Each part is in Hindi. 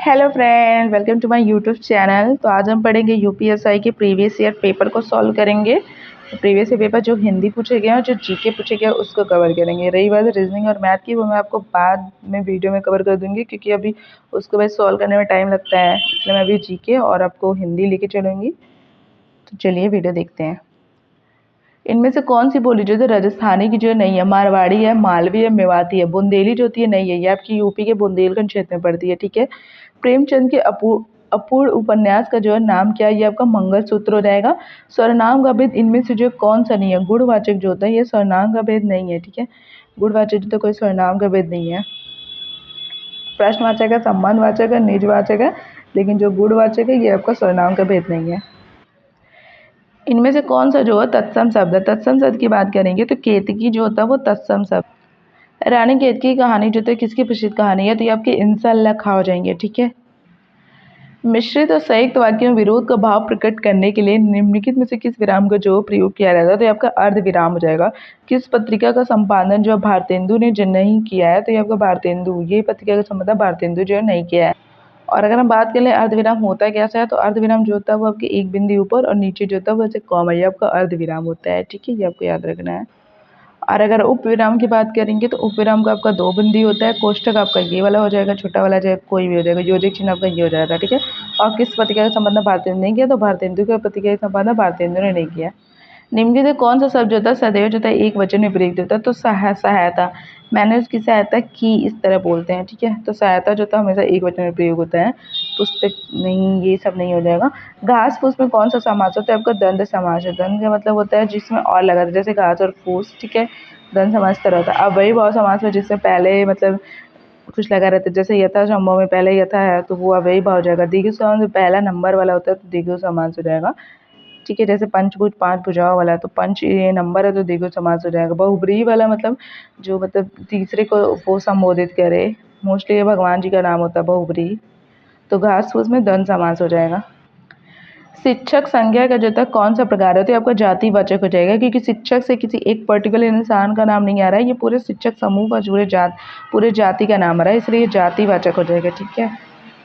Hello friend, welcome to my YouTube channel. तो आज हम पढ़ेंगे यूपीएसआई के प्रीवियस ईयर पेपर को सॉल्व करेंगे। तो प्रीवियस ईयर पेपर जो हिंदी पूछे गए और जो जीके पूछे गए उसको कवर करेंगे। रही बात रीजनिंग और मैथ की, वो मैं आपको बाद में वीडियो में कवर कर दूंगी, क्योंकि अभी उसको बस सॉल्व करने में टाइम लगता है, इसलिए मैं अभी जीके और आपको हिंदी लेके चलूँगी। तो चलिए वीडियो देखते हैं। इनमें से कौन सी बोली जो है राजस्थानी की जो नहीं है? मारवाड़ी है, मालवी है, मेवाती है। बुंदेली जो होती है नहीं है, ये आपकी यूपी के बुंदेलखंड क्षेत्र में पड़ती है। ठीक है। प्रेमचंद के अपूर्ण उपन्यास का जो है नाम क्या है? ये आपका मंगलसूत्र हो जाएगा। सर्वनाम का भेद इनमें से जो कौन सा नहीं है? गुणवाचक जो होता है ये सर्वनाम का भेद नहीं है। ठीक है। गुणवाचक तो कोई सर्वनाम का भेद नहीं है। प्रश्नवाचक है, संबंधवाचक है, निजवाचक है, लेकिन जो गुणवाचक है ये आपका सर्वनाम का भेद नहीं है। इनमें से कौन सा जो है तत्सम शब्द है? तत्सम शब्द की बात करेंगे तो केतकी जो होता है वो तत्सम शब्द। रानी केतकी की कहानी जो है किसकी प्रसिद्ध कहानी है? तो ये आपके इंशाअल्लाह खा हो जाएंगे। ठीक है। मिश्रित और संयुक्त वाक्यों में विरोध का भाव प्रकट करने के लिए निम्नलिखित में से किस विराम का जो प्रयोग किया जाता है? तो ये आपका अर्ध विराम हो जाएगा। किस पत्रिका का संपादन जो भारतेंदु ने जो नहीं किया है? तो ये आपका भारतेंदु, ये पत्रिका का संपादन भारतेंदु जो है नहीं किया है। और अगर हम बात करें अर्धविराम होता है कैसा है, तो अर्धविराम जो होता है वो आपके एक बिंदु ऊपर और नीचे जो होता है वो ऐसे कॉमा, ये आपका अर्धविराम होता है। ठीक है, ये आपको याद रखना है। और अगर उपविराम की बात करेंगे तो उपविराम का आपका दो बिंदु होता है। कोष्ठक आपका ये वाला हो जाएगा, छोटा वाला चाहे कोई भी हो जाएगा। योजक चिन्ह आपका ये हो जाएगा। ठीक है। और किस पत्रिका का संबंध भारतेंदु नहीं किया? तो भारतेंदु के पत्रिका का संबंध भारतेंदु ने नहीं किया। निम्नलिखित में कौन सा शब्द जो होता है सदैव जो होता है एक वचन में प्रयुक्त होता है? तो सहायता। मैंने उसकी सहायता की, इस तरह बोलते हैं। ठीक है। तो सहायता जो होता है हमेशा एक वचन में प्रयोग होता है। पुस्तक नहीं, ये सब नहीं हो जाएगा। घास फूस में कौन सा समास होता है? आपका द्वंद्व समास है। द्वंद्व का मतलब होता है जिसमें और लगा था, जैसे घास और फूस। ठीक है। द्वंद्व समास तरह होता है। अब वही भाव समास में जिससे पहले मतलब कुछ लगा रहता है, जैसे यथा संभव में पहले यथा है तो वो अव्ययी भाव हो जाएगा। दीर्घ समास में पहला नंबर वाला होता है तो दीर्घ समास हो जाएगा। ठीक है। जैसे पंचभुज पांच भुजाओं वाला, तो पंच ये नंबर है तो द्विगु समास हो जाएगा। बहुब्रीहि वाला मतलब जो मतलब तीसरे को वो संबोधित करे, मोस्टली ये भगवान जी का नाम होता है बहुब्रीहि। तो घास फूस में द्वंद्व समास हो जाएगा। शिक्षक संज्ञा का जो था कौन सा प्रकार है? तो आपका जातिवाचक हो जाएगा, क्योंकि शिक्षक से किसी एक पर्टिकुलर इंसान का नाम नहीं आ रहा है, ये पूरे शिक्षक समूह का पूरे जाति का नाम आ रहा है, इसलिए जातिवाचक हो जाएगा। ठीक है।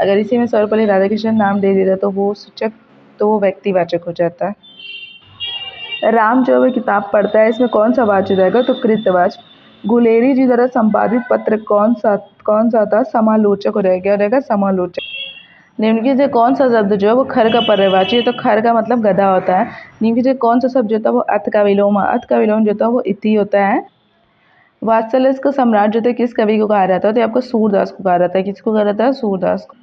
अगर इसी में सर्वपल्ली राधाकृष्ण नाम दे देता तो वो शिक्षक, तो वो व्यक्तिवाचक हो जाता है। राम जो है किताब पढ़ता है, इसमें कौन सा वाच्य हो जाएगा? तो कृतवाच्य। गुलेरी जी द्वारा संपादित पत्र कौन सा था? समालोचक हो जाएगा। क्या हो जाएगा? समालोचक। निम्नलिखित से कौन सा शब्द जो है वो खर का पर्यायवाची है? तो खर का मतलब गधा होता है। निम्नलिखित से कौन सा शब्द जो होता है वो अथ का विलोम है? अथ का विलोम जो होता है वो इति होता है। वात्सल्य का सम्राट जो था किस कवि को कहा जाता है? तो आपको सूरदास को कहा जाता है। किसको कहा जाता है? सूरदास को।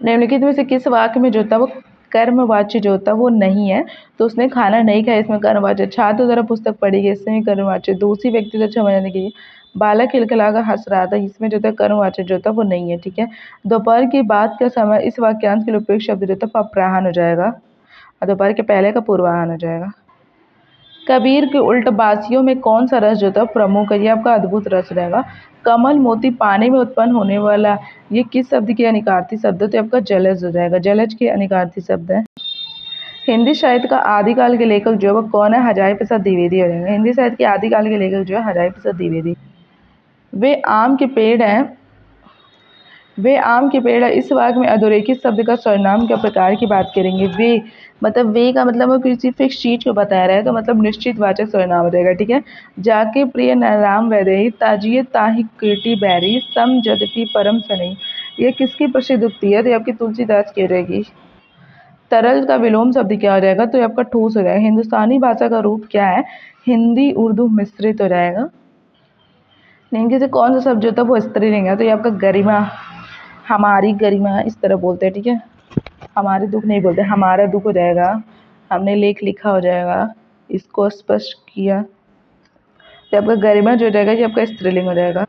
निम्नलिखित में से किस वाक्य में जो होता है वो कर्मवाच्य जो होता है वो नहीं है? तो उसने खाना नहीं खाया, इसमें कर्मवाच्य। छात्र द्वारा पुस्तक पढ़ी गई, इसमें कर्मवाच्य। दूसरी व्यक्ति से समझने के लिए बालक खिलखिलाकर हंस रहा था, इसमें जो था कर्मवाच्य जो था वो नहीं है। ठीक है। दोपहर की बात का समय, इस वाक्यांश के लिए उपयुक्त शब्द जो था अपराह्न हो जाएगा, और दोपहर के पहले का पूर्वाह्न हो जाएगा। कबीर के उल्ट बासियों में कौन सा रस जो था प्रमुख है? ये आपका अद्भुत रस रहेगा। कमल मोती पानी में उत्पन्न होने वाला, ये किस शब्द के अनिकार्थी शब्द है? तो आपका जलज हो जाएगा। जलज के अनिकार्थी शब्द है। हिंदी साहित्य का आदिकाल के लेखक जो है वो कौन है? हजारी प्रसाद द्विवेदी हो जाएगा। हिंदी साहित्य के आदिकाल के लेखक जो है हजारी प्रसाद द्विवेदी। वे आम के पेड़ हैं, वे आम के पेड़ है, इस वाक्य में अधोरेखित शब्द का सर्वनाम के प्रकार की बात करेंगे। वे मतलब वे का मतलब वो किसी फिक्स चीज को बता रहा है, तो मतलब निश्चित वाचक सर्वनाम हो जाएगा। ठीक है। जाके प्रिय राम वैदेही ताजिए ताहि कीर्ति बैरी सम जदपि परम सनी, ये किसकी प्रसिद्ध उक्ति है? तो ये आपकी तुलसीदास की रहेगी। तरल का विलोम शब्द क्या हो जाएगा? तो ये आपका ठोस हो जाएगा। हिंदुस्तानी भाषा का रूप क्या है? हिंदी उर्दू मिश्रित हो जाएगा। निम्नलिखित से कौन सा शब्द जो था वो स्त्रीलिंग है? तो ये आपका गरिमा, हमारी गरिमा, इस तरह बोलते हैं। ठीक है। हमारे दुख नहीं बोलते, हमारा दुख हो जाएगा। हमने लेख लिखा हो जाएगा, इसको स्पष्ट किया। तो आपका गरिमा जो हो जाएगा ये आपका स्त्रीलिंग हो जाएगा।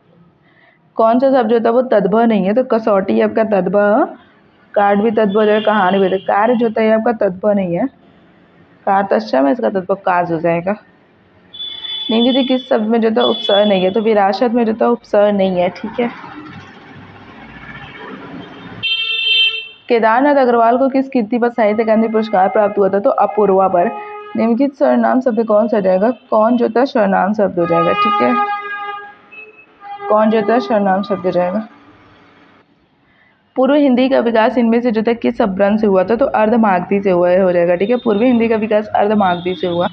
कौन सा शब्द जो होता है वो तद्भव नहीं है? तो कसौटी आपका तद्भव, कार्ड भी तद्भव हो जाएगा, कहानी भी। कार्य जो होता है आपका तद्भव नहीं है। कार तस्या में इसका तद्भव कार्य हो जाएगा। निम्नलिखित किस शब्द में जो था उपसर्ग नहीं है? तो विरासत में जो था उपसर्ग नहीं है। ठीक है। केदारनाथ अग्रवाल को किस कृति पर साहित्य अकादमी पुरस्कार प्राप्त हुआ था? तो अपूर्वा पर। निम्नलिखित सर्वनाम शब्द कौन सा जाएगा? कौन जो था सर्वनाम शब्द हो जाएगा। ठीक है। कौन जो था सर्वनाम शब्द हो जाएगा। पूर्व हिंदी का विकास इनमें से जो था किस अपभ्रंश से हुआ था, तो अर्धमागधी से हुआ हो जाएगा। ठीक है, पूर्वी हिंदी का विकास अर्धमागधी से हुआ।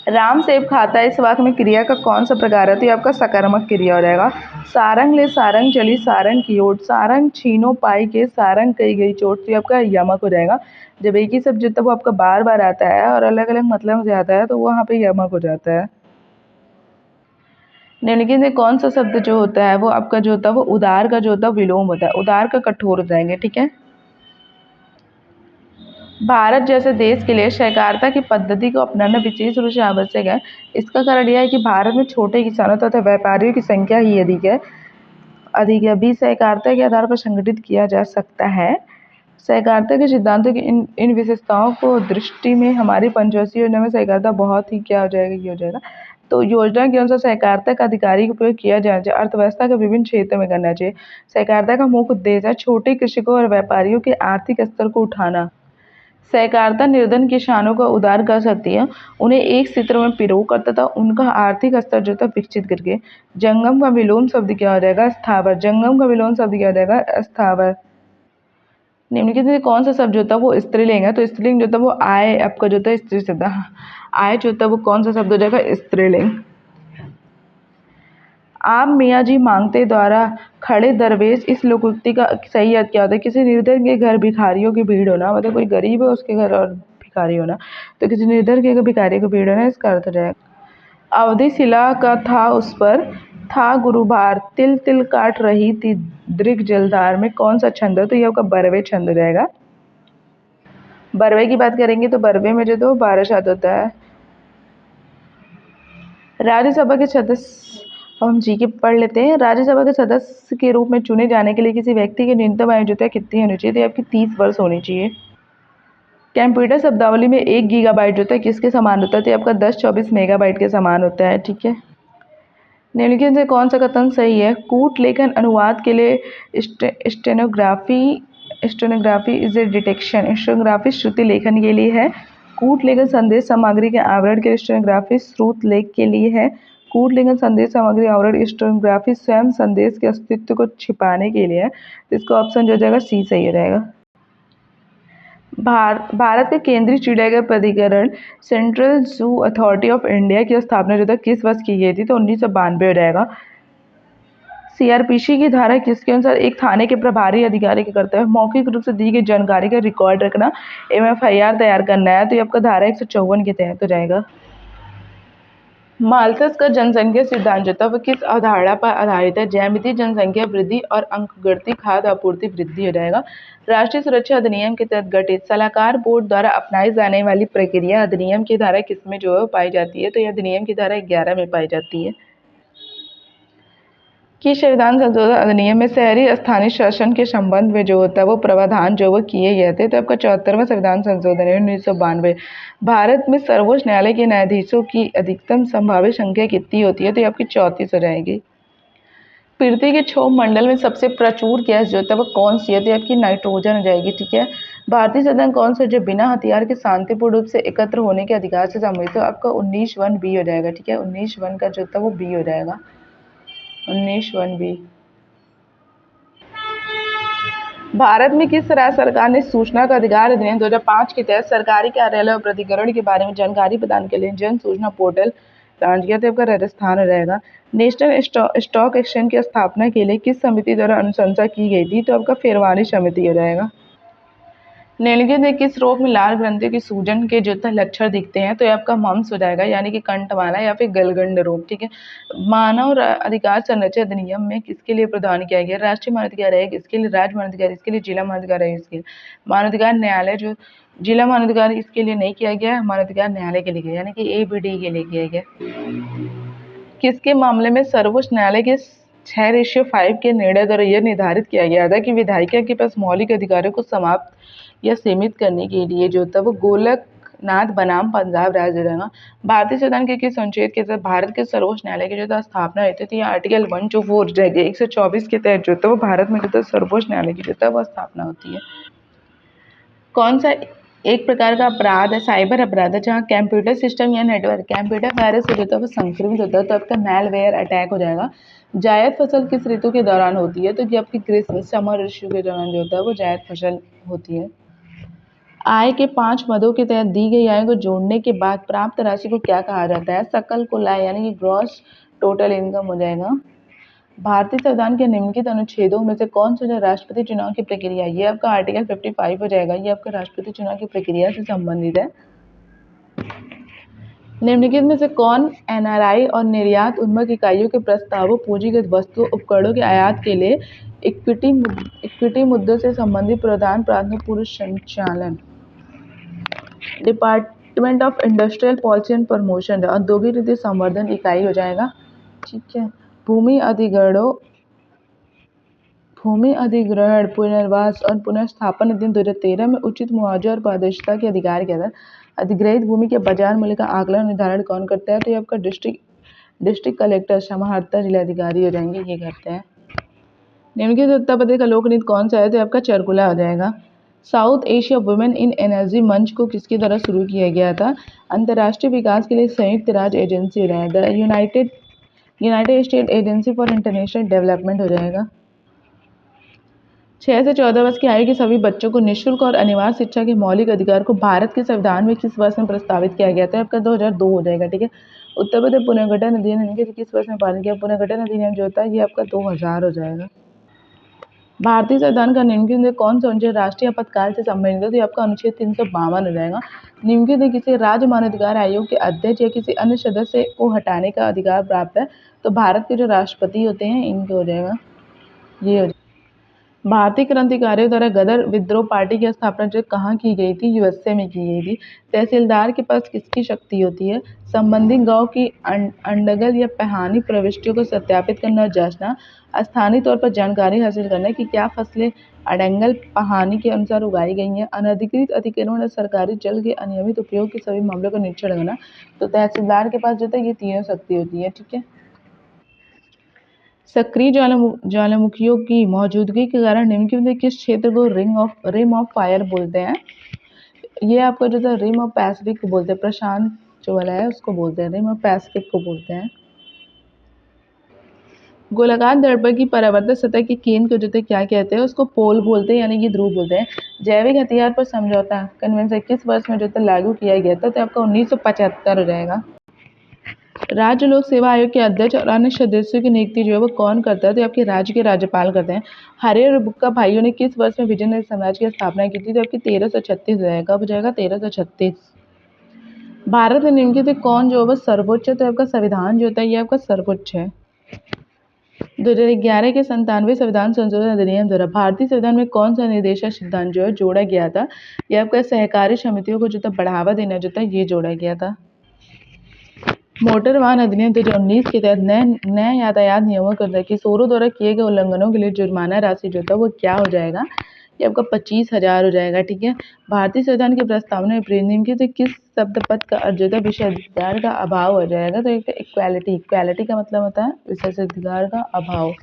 राम सेब खाता है, इस वाक्य में क्रिया का कौन सा प्रकार है, तो ये आपका सकर्मक क्रिया हो जाएगा। सारंग ले सारंग चली सारंग की ओट, सारंग छीनो पाई के सारंग कही गई चोट, तो ये आपका यमक हो जाएगा। जब एक ही शब्द जो था वो आपका बार बार आता है और अलग अलग मतलब से आता है तो वहाँ पे यमक हो जाता है। निम्नलिखित में कौन सा शब्द जो होता है वो आपका जो होता है वो उदार का जो होता है विलोम होता है, उदार का कठोर हो जाएंगे। ठीक है, भारत जैसे देश के लिए सहकारिता की पद्धति को अपनाना विशेष रूप से आवश्यक है। इसका कारण यह है कि भारत में छोटे किसानों तथा व्यापारियों की संख्या ही अधिक है भी सहकारिता के आधार पर संगठित किया जा सकता है। सहकारिता के सिद्धांतों की इन विशेषताओं को दृष्टि में हमारी पंचवर्षीय योजना में सहकारिता बहुत ही क्या हो जाएगा, ये हो जाएगा। तो योजना के अनुसार सहकारिता का आधिकारिक उपयोग किया जाना चाहिए, अर्थव्यवस्था के विभिन्न क्षेत्रों में करना चाहिए। सहकारिता का मुख्य उद्देश्य है छोटे कृषकों और व्यापारियों के आर्थिक स्तर को उठाना। सहकारिता निर्धन किसानों का उद्धार कर सकती है, उन्हें एक सूत्र में पिरो कर तथा उनका आर्थिक स्तर जो था विकसित करके। जंगम का विलोम शब्द क्या हो जाएगा, स्थावर। जंगम का विलोम शब्द क्या हो जाएगा, स्थावर। निम्नलिखित में कौन सा शब्द जो होता है वो स्त्रीलिंग है, तो स्त्रीलिंग जो होता है वो आय आपका जो होता है स्त्री शब्द। आय जो होता है वो कौन सा शब्द हो जाएगा, स्त्रीलिंग। आप मियाँ जी मांगते द्वारा खड़े दरवेश, इस लोकोक्ति का सही अर्थ क्या होता है, किसी निर्धन के घर भिखारियों की भीड़ होना, मतलब कोई गरीब है उसके घर और भिखारी होना, तो किसी निर्धन के भिखारी की भीड़ होना इसका अर्थ हो जाएगा। अवधि शिला का था उस पर था गुरुभार, तिल तिल काट रही थी दृग जलधार में कौन सा छंद है, तो ये आपका बरवे छंद हो जाएगा। बरवे की बात करेंगे तो बरवे में जो तो 12 शब्द होता है। राज्यसभा के सदस्य, अब हम जी के पढ़ लेते हैं। राज्यसभा के सदस्य के रूप में चुने जाने के लिए किसी व्यक्ति की न्यूनतम आयु जो है कितनी होनी चाहिए, तो आपकी 30 वर्ष होनी चाहिए। कंप्यूटर शब्दावली में 1 गीगाबाइट जो है किसके समान होता है, तो आपका 10-24 मेगाबाइट के समान होता है। ठीक है, निम्नलिखित से कौन सा कथन सही है, कूट लेखन अनुवाद के लिए stenography is a detection. Stenography श्रुति लेखन के लिए है, कूट लेखन संदेश सामग्री के आवरण के लिए स्टेनोग्राफी श्रुत लेख के लिए है, कूट लेखन संदेश सामग्री आवरण स्टेनोग्राफी स्वयं संदेश के अस्तित्व को छिपाने के लिए है। तो इसका ऑप्शन जो हो जाएगा सी सही हो जाएगा। भारत के केंद्रीय चिड़ियाघर प्राधिकरण central zoo authority of India की स्थापना जो था किस वर्ष की गई थी, तो 1992 हो जाएगा। सीआरपीसी की धारा किसके अनुसार एक थाने के प्रभारी अधिकारी का कर्तव्य है मौखिक रूप से दी गई जानकारी का रिकॉर्ड रखना एवं एफआईआर तैयार करना है, तो ये आपका धारा 154 के तहत हो जाएगा। माल्थस का जनसंख्या सिद्धांत जो था वो किस अवधारणा पर आधारित है, ज्यामितीय जनसंख्या वृद्धि और अंकगणितीय खाद्य आपूर्ति वृद्धि हो जाएगा। राष्ट्रीय सुरक्षा अधिनियम के तहत गठित सलाहकार बोर्ड द्वारा अपनाई जाने वाली प्रक्रिया अधिनियम की धारा किसमें जो है पाई जाती है, तो यह अधिनियम की धारा 11 में पाई जाती है। कि संविधान संशोधन अधिनियम में शहरी स्थानीय शासन के संबंध में जो होता है वो प्रावधान जो वो किए गए थे, तो आपका 74वां संविधान संशोधन है 1992। भारत में सर्वोच्च न्यायालय के न्यायाधीशों की अधिकतम संभावित संख्या कितनी होती है, तो ये आपकी 34 हो जाएगी। पृथ्वी के क्षोभ मंडल में सबसे प्रचुर गैस जो होता है वो कौन सी है, तो आपकी नाइट्रोजन हो जाएगी। ठीक है, भारतीय संविधान कौन सा जो बिना हथियार के शांतिपूर्ण रूप से एकत्र होने के अधिकार से संबंधित है, तो आपका 19(1) बी हो जाएगा। ठीक है, 19(1) का जो होता है वो बी हो जाएगा, 19(1) बी। भारत में किस राज्य सरकार ने सूचना का अधिकार अधिनियम 2005 के तहत सरकारी कार्यालय और प्राधिकरण के बारे में जानकारी प्रदान के लिए जन सूचना पोर्टल लॉन्च किया, तो आपका राजस्थान हो जाएगा। नेशनल स्टॉक एक्सचेंज की स्थापना के लिए किस समिति द्वारा अनुशंसा की गई थी, तो आपका फेरवानी समिति हो जाएगा। निम्नलिखित में किस रोग में लाल ग्रंथियों की सूजन के जो लक्षण दिखते हैं, तो ये आपका मम्स हो जाएगा, यानी कि कंठमाला या फिर गलगंड रोग। ठीक है, मानव अधिकार संरक्षण अधिनियम में किसके लिए प्रावधान किया गया, राष्ट्रीय मानवाधिकार आयोग इसके लिए, राज्य मानवाधिकार इसके लिए, जिला मानवाधिकार आयोग इसके लिए। मानवाधिकार न्यायालय जो जिला मानवाधिकार इसके लिए नहीं किया गया, मानवाधिकार न्यायालय के लिए किया, यानी कि ABD के लिए किया गया। किसके मामले में सर्वोच्च न्यायालय के 6:5 के निर्णय द्वारा यह निर्धारित किया गया था कि विधायिका के पास मौलिक अधिकारों को समाप्त या सीमित करने के लिए जो था वो गोलकनाथ बनाम पंजाब राज्य रहेगा। भारतीय संविधान के किस अनुच्छेद के तहत भारत के सर्वोच्च न्यायालय की जो था स्थापना होती थी, आर्टिकल 124 जगह 124 के तहत जो था वो भारत में जो था सर्वोच्च न्यायालय की जो था वो स्थापना होती है। कौन सा एक प्रकार का अपराध है, साइबर अपराध है, जहाँ कंप्यूटर सिस्टम या नेटवर्क कंप्यूटर वायरस से जो होता है वो संक्रमित होता है, तो आपका मैलवेयर अटैक हो जाएगा। जायद फसल किस ऋतु के दौरान होती है? तो ये आपकी ग्रीष्म समर ऋतु के दौरान जो होता है वो जायद फसल होती है। आय के 5 मदों के तहत दी गई आय को जोड़ने के बाद प्राप्त राशि को क्या कहा जाता है? सकल कुल आय यानी कि ग्रॉस टोटल इनकम हो जाएगा। भारतीय संविधान के निम्नलिखित अनुच्छेदों में से कौन सा जो राष्ट्रपति चुनाव की प्रक्रिया, ये आपका आर्टिकल 55 हो जाएगा। ये आपका राष्ट्रपति चुनाव की प्रक्रिया से संबंधित है। निम्नलिखित में से कौन एनआरआई और निर्यात उन्मुख इकाइयों के प्रस्तावों, पूंजीगत वस्तु, उपकरणों के आयात के लिए इक्विटी मुद्दों से संबंधित प्रदान प्राथमिक पूर्व संचालन? Department of industrial policy and promotion औद्योगिक नीति संवर्धन इकाई हो जाएगा। ठीक है। भूमि अधिग्रहण पुनर्वास और पुनर्स्थापन अधिनियम 2013 में उचित मुआवजा और पारदर्शिता के अधिकार के अंदर अधिग्रहित भूमि के बाजार मूल्य का आकलन निर्धारण कौन करता है? तो ये आपका डिस्ट्रिक्ट कलेक्टर समाहर्ता जिलाधिकारी हो जाएंगे, ये करते हैं। निम्नलिखित उत्तर प्रदेश का लोक नृत्य कौन सा है? तो आपका चरकुला हो जाएगा। South Asia women in energy मंच को किसके द्वारा शुरू किया गया था? अंतर्राष्ट्रीय विकास के लिए संयुक्त राज्य एजेंसी हो जाएगा। United state agency for international development हो जाएगा। 6 से 14 वर्ष की आयु के सभी बच्चों को निःशुल्क और अनिवार्य शिक्षा के मौलिक अधिकार को भारत के संविधान में किस वर्ष में प्रस्तावित किया गया था? आपका 2002 हो जाएगा। ठीक है। उत्तर प्रदेश पुनर्गठन अधिनियम किस वर्ष में पारित किया? पुनर्गठन अधिनियम जो होता है ये आपका 2000 हो जाएगा। भारतीय संविधान का निम्नलिखित में कौन सा अनुच्छेद राष्ट्रीय आपातकाल से संबंधित है? तो ये आपका अनुच्छेद 352 हो जाएगा। निम्नलिखित में किसी राज्य मानवाधिकार आयोग के अध्यक्ष या किसी अन्य सदस्य को हटाने का अधिकार प्राप्त है? तो भारत के जो राष्ट्रपति होते हैं इनके हो जाएगा, ये हो जाएगा। भारतीय क्रांतिकारियों द्वारा गदर विद्रोह पार्टी की स्थापना जो कहाँ की गई थी? यूएसए में की गई थी। तहसीलदार के पास किसकी शक्ति होती है? संबंधित गांव की अंडगल या पहानी प्रविष्टियों को सत्यापित करना और जांचना, स्थानीय तौर पर जानकारी हासिल करना कि क्या फसलें अडंगल पहानी के अनुसार उगाई गई हैं, अनधिकृत अतिक्रमण और सरकारी जल के अनियमित उपयोग के सभी मामलों का निरीक्षण करना। तो तहसीलदार के पास जो है ये तीनों शक्ति होती है। ठीक है। सक्रिय ज्वालामुखियों की मौजूदगी के कारण निम्नलिखित में किस क्षेत्र को रिम ऑफ फायर बोलते हैं? ये आपको जो है रिम ऑफ पैसिफिक को बोलते हैं। प्रशांत जो वाला है उसको बोलते हैं, रिम ऑफ पैसिफिक को बोलते हैं। गोलाकार दर्पण की परावर्तक सतह के केंद्र को जो है क्या कहते हैं? उसको पोल बोलते हैं, यानी कि ध्रुव बोलते हैं। जैविक हथियार पर समझौता कन्वेंशन किस वर्ष में जो है लागू किया गया था? तो आपका 1975 हो जाएगा। राज्य लोक सेवा आयोग के अध्यक्ष और अन्य सदस्यों की नियुक्ति जो है वो कौन करता है? तो आपके राज्य के राज्यपाल करते हैं। हरे और बुक्का भाइयों ने किस वर्ष में विजयनगर साम्राज्य की स्थापना की थी? तो आपकी 1336 हो जाएगा। कब हो जाएगा? 1336। भारत में निम्नलिखित कौन जो है सर्वोच्च? तो आपका संविधान जो होता है ये आपका सर्वोच्च है। 2011 के 97वें संविधान संशोधन अधिनियम द्वारा भारतीय संविधान में कौन सा निर्देशक सिद्धांत जो है जोड़ा गया था? ये आपका सहकारी समितियों को जो था बढ़ावा देना जो था ये जोड़ा गया था। मोटर वाहन अधिनियम 2019 के तहत नए यातायात नियमों के अंदर किशोरों द्वारा किए गए उल्लंघनों के लिए जुर्माना राशि जो था वो क्या हो जाएगा? ये आपका 25,000 हो जाएगा। ठीक है। भारतीय संविधान की प्रस्तावना में निम्नलिखित तो किस शब्द पद का अर्जुता विशेषाधिकार का अभाव हो जाएगा? तो एक इक्वालिटी का मतलब होता है विशेषाधिकार का अभाव।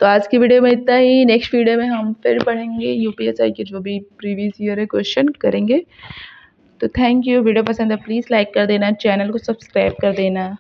तो आज की वीडियो में इतना ही। नेक्स्ट वीडियो में हम फिर पढ़ेंगे यूपीएससी के जो भी प्रीवियस ईयर है क्वेश्चन करेंगे। तो थैंक यू। वीडियो पसंद है प्लीज़ लाइक कर देना, चैनल को सब्सक्राइब कर देना।